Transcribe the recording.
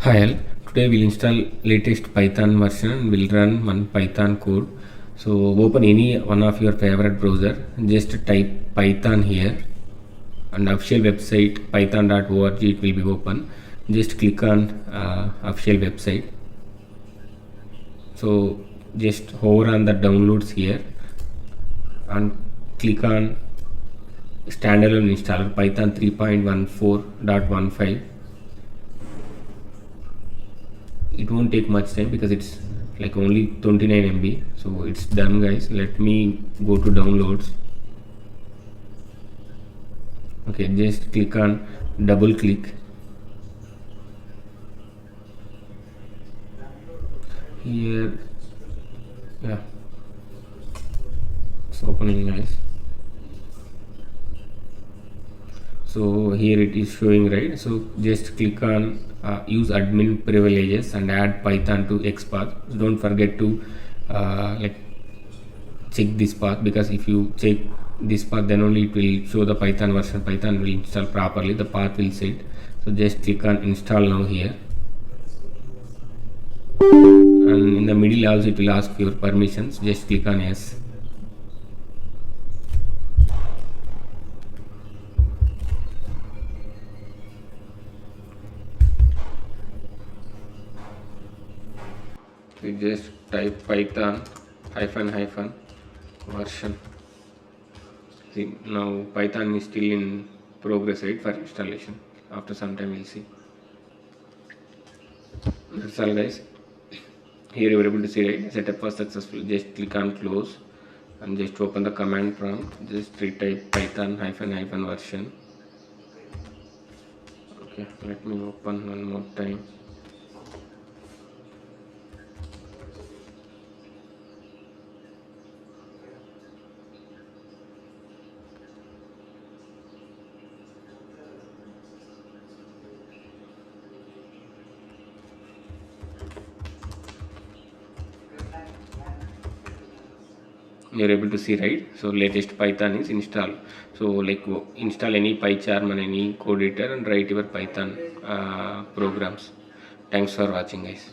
Hi all. Today we'll install latest Python version and we'll run one Python code. So open any one of your favorite browser. Just type Python here and official website python.org it will be open. Just click on official website. So just hover on the downloads here and click on standalone installer Python 3.14.15. It won't take much time because it's like only 29 MB, so it's done guys. Let me go to downloads. Okay, just click on double click here. Yeah, it's opening guys. So here it is showing, right? So just click on use admin privileges and add Python to X path. So don't forget to check this path, because if you check this path then only it will show the Python version. Python will install properly, the path will set. So just click on install now here, and in the middle also it will ask for your permissions. Just click on yes. You just type Python hyphen version. See, now Python is still in progress, right, for installation. After some time we'll see. That's all guys. Here you are able to see, right, setup was successful. Just click on close and just open the command prompt. Just retype Python hyphen version. Okay, let me open one more time. You're able to see, right? So latest Python is installed. So like install any PyCharm and any code editor and write your Python programs. Thanks for watching guys.